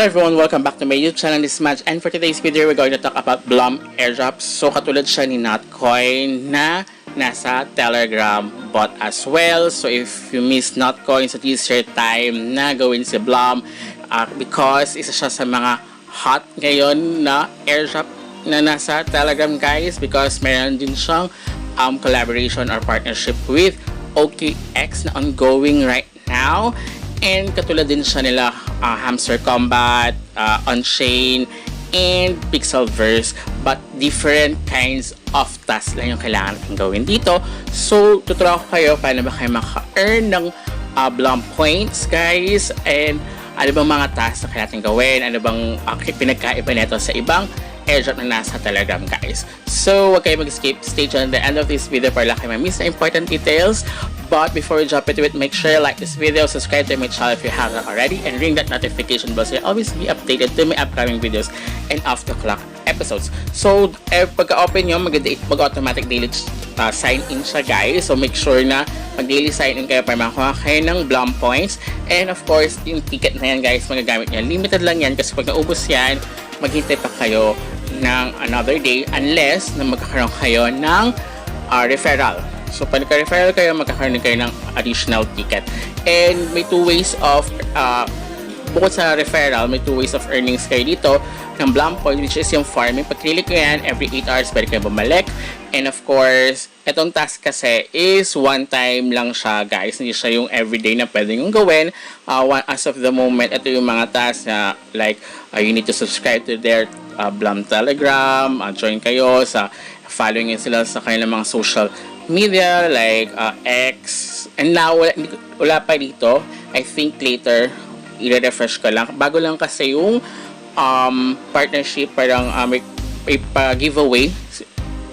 Hello everyone, welcome back to my YouTube channel, this is Madge, and for today's video, we're going to talk about Blum airdrops. So katulad siya ni Notcoin na nasa Telegram bot as well. So if you miss Notcoin, so this is your time na gawin si Blum because isa siya sa mga hot ngayon na airdrop na nasa Telegram guys, because meron din siyang collaboration or partnership with OKX na ongoing right now. And katulad din siya nila Hamster Combat, On-Chain, and Pixelverse, but different kinds of tasks lang yung kailangan natin gawin dito. So, tuturo ko kayo paano ba kayo maka-earn ng Blum points guys, and ano bang mga tasks na kailangan natin gawin, ano bang pinagkaiba nito sa ibang airdrop na nasa Telegram guys. So, huwag kayo mag-skip. Stay tuned at the end of this video para lang kayo ma-miss na important details. But before we jump into it, make sure you like this video, subscribe to my channel if you haven't already, and ring that notification bell so you'll always be updated to my upcoming videos and off-the-clock episodes. So, pagka-open nyo, mag-automatic daily sign-in siya guys. So, make sure na mag-daily sign-in kayo para makakuha kayo ng Blum points. And of course, yung ticket na yan guys, magagamit nyo. Limited lang yan kasi pag naubos yan, maghintay pa kayo ng another day unless na magkakaroon kayo ng referral. So, pag nagka-referral kayo, magkakaroon kayo ng additional ticket. And may two ways of, bukod sa referral, may two ways of earnings kayo dito ng Blum point, which is yung farming. Pag click ko yan, every 8 hours pwede kayo bumalik. And of course, itong task kasi is one time lang siya guys. Hindi siya yung everyday na pwede yung gawin. As of the moment, ito yung mga tasks na like, you need to subscribe to their Blum Telegram, join kayo sa following sila sa kanilang mga social media like X, and now wala pa dito. I think later i-refresh ko lang, bago lang kasi yung partnership, parang may pa-giveaway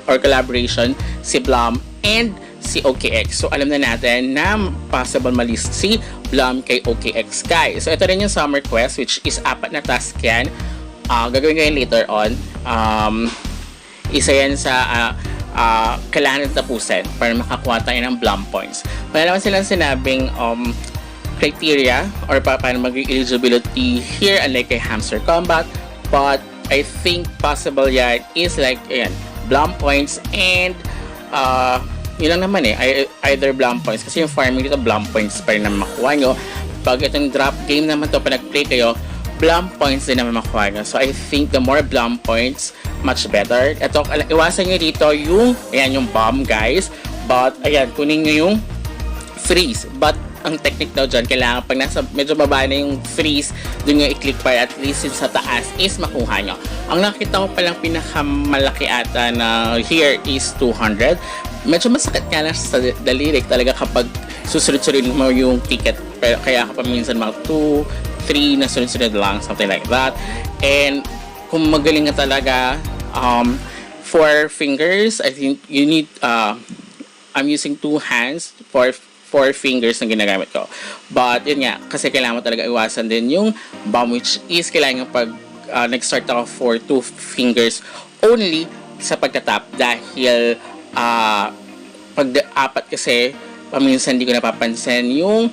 or collaboration si Blum and si OKX. So alam na natin na possible malist si Blum kay OKX guys. So ito rin yung summer quest, which is 4 na task yan. Gagawin ko yun later on. Isa yan sa kailangan natin tapusin para makakuha tayo ng Blum points. Wala naman silang sinabing criteria or paano maging eligibility here unlike kay Hamster Combat, but I think possible yan is like ayan, Blum points and yun lang naman either Blum points kasi yung farming dito Blum points pa rin naman makuha nyo. Pag itong drop game naman to, pag nag-play kayo, Blum points din naman makuha nyo. So I think the more Blum points, much better. Ito, iwasan nyo dito yung, ayan, yung bomb guys. But, ayan, kunin nyo yung freeze. But, ang technique daw dyan, kailangan pag nasa medyo baba na yung freeze, dun yung i-click para at least sa taas is makuha nyo. Ang nakita ko palang pinakamalaki ata na here is 200. Medyo masakit nga lang sa dalirik talaga kapag susunod-sunod mo yung ticket. Pero kaya kapag minsan mga 2, 3 na sunod-sunod lang, something like that. And kung magaling ka talaga, 4 fingers, I think you need, I'm using 2 hands for 4 fingers na ginagamit ko. But yun nga, kasi kailangan mo talaga iwasan din yung bomb, which is kailangan pag nag-start ako for 2 fingers only sa pagtatap dahil pag 4 kasi paminsan hindi ko napapansin yung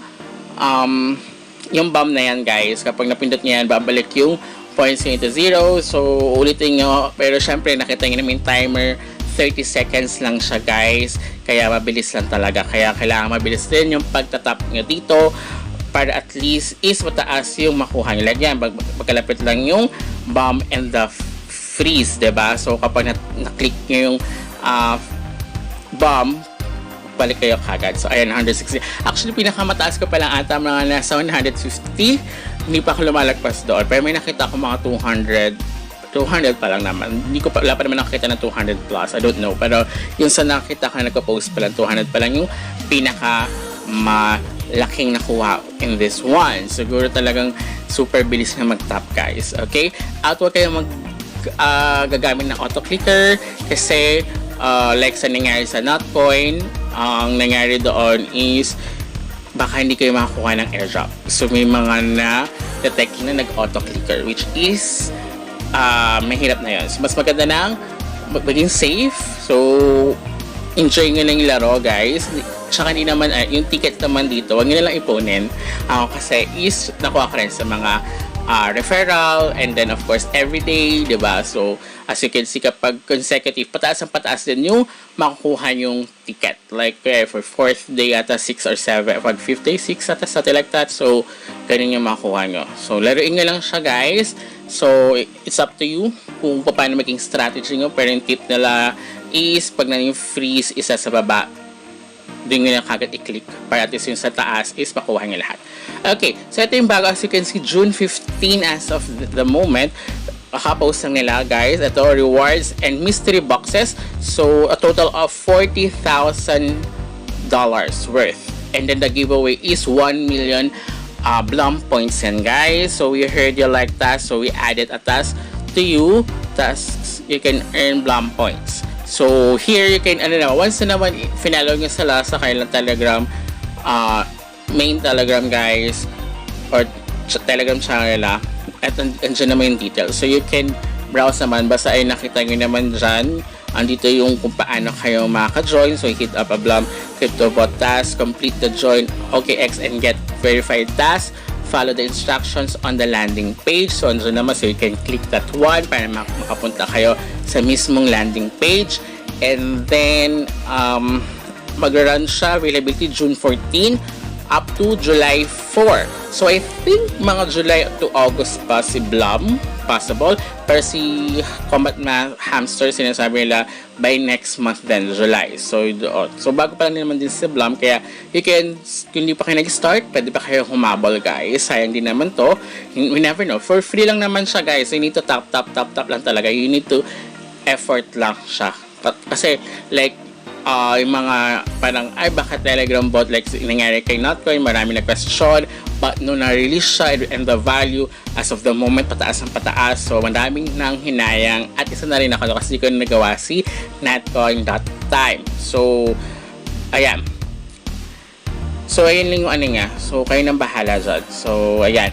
bomb na yan guys. Kapag napindot niya yan, babalik yung points nyo into 0. So ulitin nyo, pero syempre nakita nyo namin timer 30 seconds lang siya guys, kaya mabilis lang talaga. Kaya kailangan mabilis din yung pagtatap nyo dito para at least is mataas yung makuha nyo. Like yan, magkalapit lang yung bomb and the freeze, diba? So kapag na-click nyo yung bomb, balik kayo kagad. So ayan, 160. Actually pinakamataas ko pa lang ata mga nasa 150. Hindi pa ako lumalagpas doon, pero may nakita ko mga 200 pa lang naman. Wala pa naman nakita na 200 plus, I don't know, pero yung sa nakita ko na nagpo-post pa lang, 200 pa lang yung pinaka malaking nakuha in this one. Siguro talagang super bilis na mag-tap guys, okay? At huwag kayo gagamit ng auto-clicker kasi like sa nangyari sa Notcoin, ang nangyari doon is baka hindi kayo makakuha ng airdrop. So may mga na-detect na nag-auto-clicker, which is mahirap na yun. So mas maganda nang maging safe. So enjoy nyo lang yung laro guys. Tsaka hindi naman, yung ticket naman dito, huwag nyo na lang ipunin. Ako kasi is nakuha ko rin sa mga referral, and then of course everyday, di ba? So as you can see, kapag consecutive, pataas ang pataas din yung makukuha yung ticket. Like for 4th day ata 6 or 7, pag 5th day 6 ata, something like that. So ganun yung makukuha nyo. So laruin nyo lang siya, guys. So it's up to you kung paano maging strategy nyo. Pero yung tip nila is pag na yung freeze isa sa baba, doon nyo lang kagad i-click para at least yung sa taas is makuha nyo lahat. Okay, so ito yung bago. As you can see, June 15 as of the moment, kakapost lang nila, guys. Ito, rewards and mystery boxes. So a total of $40,000 worth. And then the giveaway is 1 million Blum points yan, guys. So we heard you like that, so we added a task to you. Tasks, you can earn Blum points. So here you can, once na naman finalo nyo sa kailang Telegram, main Telegram, guys, or Telegram channel nila, at andyan naman yung details. So you can browse naman, basta ay nakita nyo naman dyan, andito yung kung paano kayo makaka-join. So hit up a Blum CryptoBot task, complete the join OKX and get verified task, follow the instructions on the landing page. So andyan naman, so you can click that one para makapunta kayo sa mismong landing page. And then mag-run siya, availability June 14 up to July 4. So I think mga July to August pa si Blum, possible. Pero si Combat Hamster, sinasabi nila by next month then, July. So bago pa lang naman din si Blum, kaya you can, kung hindi pa kayo nag-start, pwede pa kayo humabol, guys. Sayang din naman to. We never know. For free lang naman siya, guys. You need to tap lang talaga. You need to effort lang siya. Kasi like yung mga parang bakit Telegram bot, like nangyari kay Notcoin, marami nag-question, but no, na-release siya and the value as of the moment pataas ang pataas. So maraming nang hinayang at isa na rin ako kasi ko nagawa si Notcoin.time. So ayan, so ayun lang yung nga, so kayo nang bahala dyan. So ayan,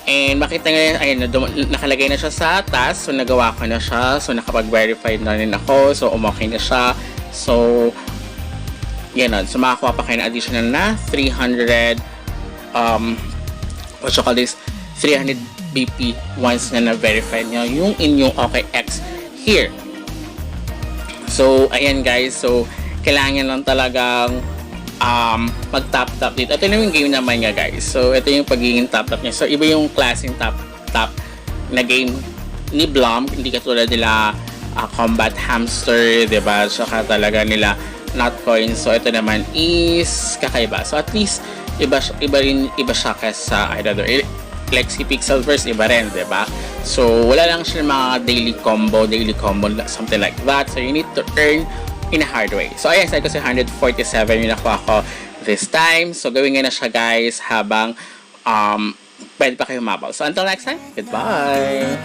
and makita nga, ayan, nakalagay na siya sa task. So nagawa ko na siya, so nakapag-verify na rin ako, so umokay na siya. So yan on. So makakuha pa kayo na additional na 300 what you call this, 300 BP once na na-verify nyo yung inyong OKX here. So ayan, guys, so kailangan lang talagang mag-tap dito. Ito na yung game naman nga, guys. So ito yung pagiging tap niya. So iba yung klaseng tap na game ni Blum, hindi katulad nila Combat Hamster, diba? Saka talaga nila Notcoin. So ito naman is kakaiba. So at least iba siya kesa either like si Pixelverse, iba rin, diba? So wala lang siya mga daily combo, something like that. So you need to earn in a hard way. So ayan, sabi ko si 147 yung nakuha ko this time. So gawin nga na siya, guys, habang pwede pa kayo mabal. So until next time, goodbye!